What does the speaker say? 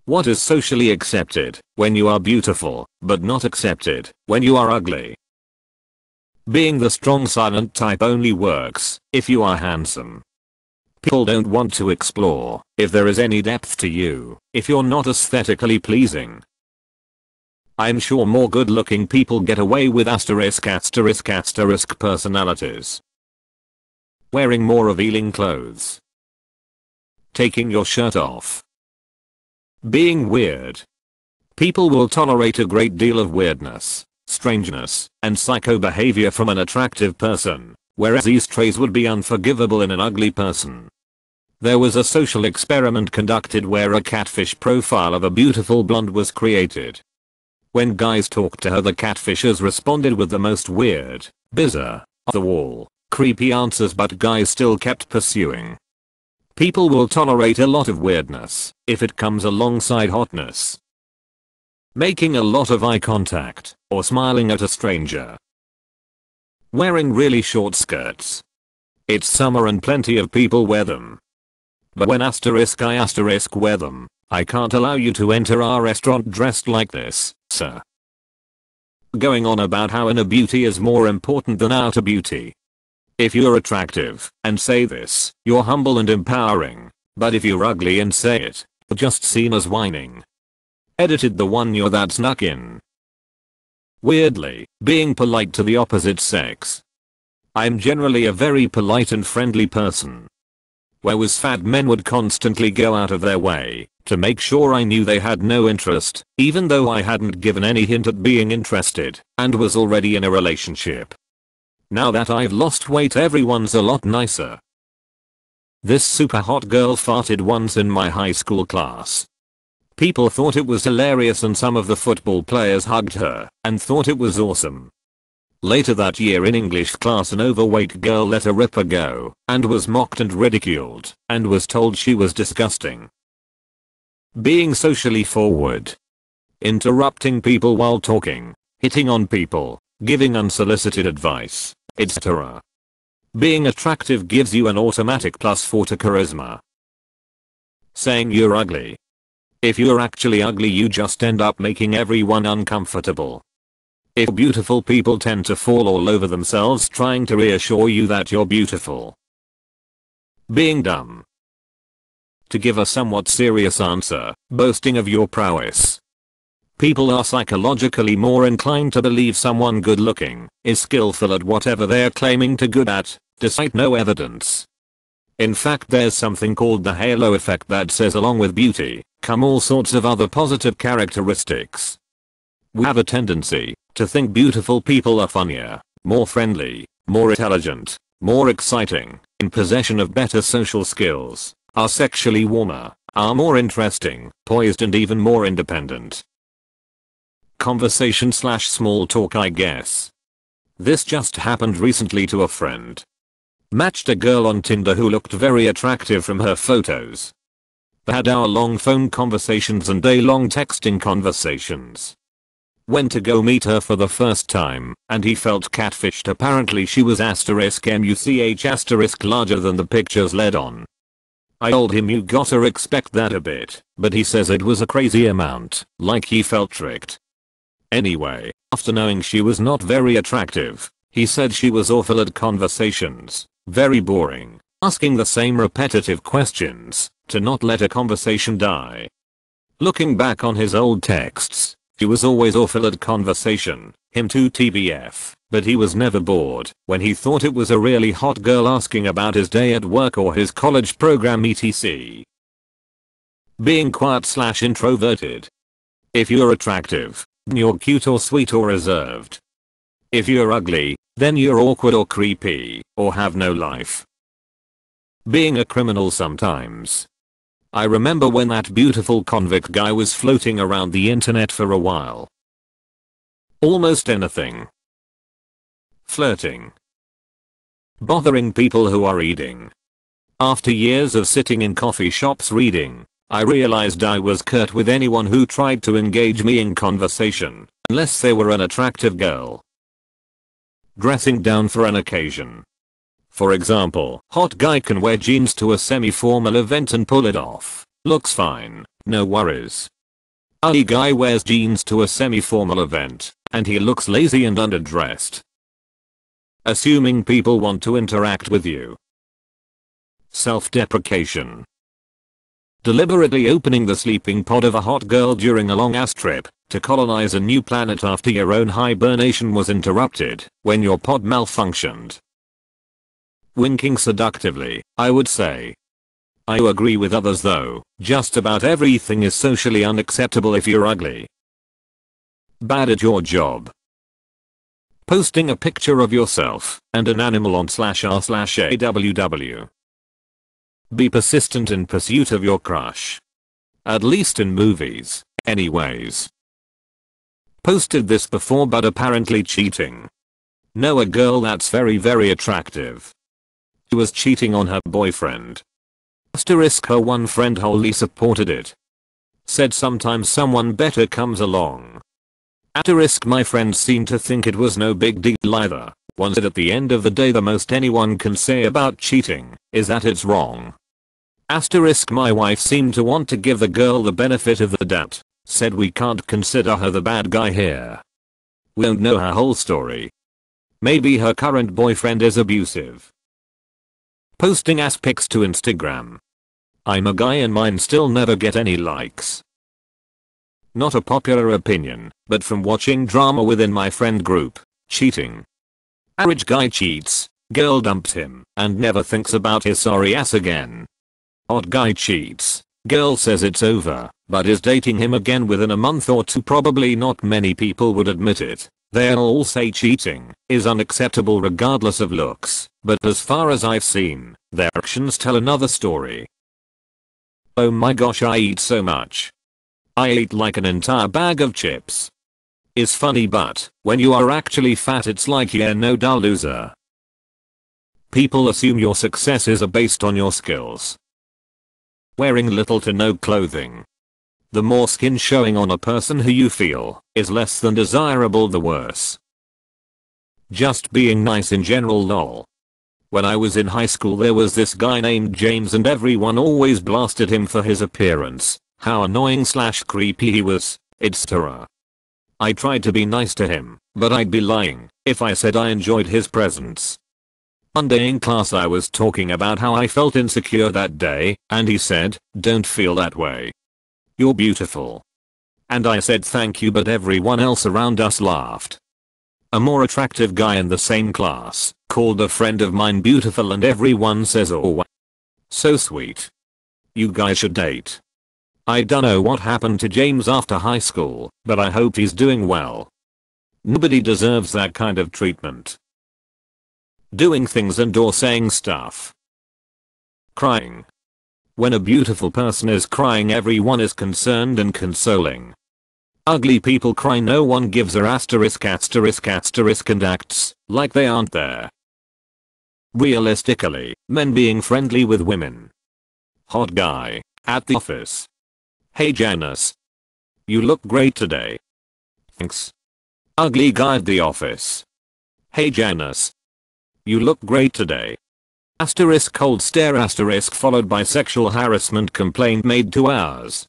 What is socially accepted when you are beautiful, but not accepted when you are ugly? Being the strong silent type only works if you are handsome. People don't want to explore if there is any depth to you if you're not aesthetically pleasing. I'm sure more good looking people get away with **** personalities. Wearing more revealing clothes. Taking your shirt off. Being weird. People will tolerate a great deal of weirdness, strangeness, and psycho behavior from an attractive person, whereas these traits would be unforgivable in an ugly person. There was a social experiment conducted where a catfish profile of a beautiful blonde was created. When guys talked to her, the catfishes responded with the most weird, bizarre, off-the-wall, creepy answers, but guys still kept pursuing. People will tolerate a lot of weirdness if it comes alongside hotness. Making a lot of eye contact or smiling at a stranger. Wearing really short skirts. It's summer and plenty of people wear them. But when I wear them, I can't allow you to enter our restaurant dressed like this, sir. Going on about how inner beauty is more important than outer beauty. If you're attractive and say this, you're humble and empowering. But if you're ugly and say it, you're just seen as whining. Edited the one you're that snuck in. Weirdly, being polite to the opposite sex. I'm generally a very polite and friendly person. Whereas fat men would constantly go out of their way to make sure I knew they had no interest, even though I hadn't given any hint at being interested and was already in a relationship. Now that I've lost weight, everyone's a lot nicer. This super hot girl farted once in my high school class. People thought it was hilarious and some of the football players hugged her and thought it was awesome. Later that year in English class, an overweight girl let a ripper go and was mocked and ridiculed and was told she was disgusting. Being socially forward. Interrupting people while talking, hitting on people, giving unsolicited advice, etc. Being attractive gives you an automatic +4 to charisma. Saying you're ugly. If you're actually ugly, you just end up making everyone uncomfortable. If beautiful, people tend to fall all over themselves trying to reassure you that you're beautiful. Being dumb. To give a somewhat serious answer, boasting of your prowess. People are psychologically more inclined to believe someone good looking is skillful at whatever they're claiming to good at, despite no evidence. In fact, there's something called the halo effect that says along with beauty come all sorts of other positive characteristics. We have a tendency to think beautiful people are funnier, more friendly, more intelligent, more exciting, in possession of better social skills, are sexually warmer, are more interesting, poised, and even more independent. Conversation / small talk, I guess. This just happened recently to a friend. Matched a girl on Tinder who looked very attractive from her photos. They had hour-long phone conversations and day-long texting conversations. Went to go meet her for the first time, and he felt catfished. Apparently she was *much* larger than the pictures led on. I told him you gotta expect that a bit, but he says it was a crazy amount, like he felt tricked. Anyway, after knowing she was not very attractive, he said she was awful at conversations, very boring, asking the same repetitive questions to not let a conversation die. Looking back on his old texts, she was always awful at conversation, him too TBF, but he was never bored when he thought it was a really hot girl asking about his day at work or his college program etc. Being quiet / introverted. If you're attractive, then you're cute or sweet or reserved. If you're ugly, then you're awkward or creepy, or have no life. Being a criminal sometimes. I remember when that beautiful convict guy was floating around the internet for a while. Almost anything. Flirting. Bothering people who are reading. After years of sitting in coffee shops reading, I realized I was curt with anyone who tried to engage me in conversation, unless they were an attractive girl. Dressing down for an occasion. For example, hot guy can wear jeans to a semi-formal event and pull it off. Looks fine, no worries. Ugly guy wears jeans to a semi-formal event, and he looks lazy and underdressed. Assuming people want to interact with you. Self-deprecation. Deliberately opening the sleeping pod of a hot girl during a long-ass trip to colonize a new planet after your own hibernation was interrupted when your pod malfunctioned. Winking seductively, I would say. I agree with others though, just about everything is socially unacceptable if you're ugly. Bad at your job. Posting a picture of yourself and an animal on /r/aww. Be persistent in pursuit of your crush. At least in movies, anyways. Posted this before but apparently cheating. Know a girl that's very attractive. She was cheating on her boyfriend. Her one friend wholly supported it. Said sometimes someone better comes along. My friend seemed to think it was no big deal either. One said at the end of the day the most anyone can say about cheating is that it's wrong. My wife seemed to want to give the girl the benefit of the doubt. Said we can't consider her the bad guy here. We don't know her whole story. Maybe her current boyfriend is abusive. Posting ass pics to Instagram. I'm a guy and mine still never get any likes. Not a popular opinion, but from watching drama within my friend group, cheating. Average guy cheats, girl dumps him, and never thinks about his sorry ass again. Hot guy cheats, girl says it's over, but is dating him again within a month or two. Probably not many people would admit it. They'll all say cheating is unacceptable regardless of looks, but as far as I've seen, their actions tell another story. Oh my gosh, I eat so much. I ate like an entire bag of chips. Is funny, but when you are actually fat it's like yeah, no duh, loser. People assume your successes are based on your skills. Wearing little to no clothing. The more skin showing on a person who you feel is less than desirable, the worse. Just being nice in general, lol. When I was in high school there was this guy named James and everyone always blasted him for his appearance, how annoying / creepy he was, etc. I tried to be nice to him, but I'd be lying if I said I enjoyed his presence. One day in class I was talking about how I felt insecure that day, and he said, "Don't feel that way. You're beautiful." And I said thank you, but everyone else around us laughed. A more attractive guy in the same class called a friend of mine beautiful and everyone says oh. So sweet. You guys should date. I don't know what happened to James after high school, but I hope he's doing well. Nobody deserves that kind of treatment. Doing things and or saying stuff. Crying. When a beautiful person is crying everyone is concerned and consoling. Ugly people cry, no one gives a ***** and acts like they aren't there. Realistically, men being friendly with women. Hot guy at the office. Hey Janice. You look great today. Thanks. Ugly guy at the office. Hey Janice. You look great today. Cold stare * followed by sexual harassment complaint made 2 hours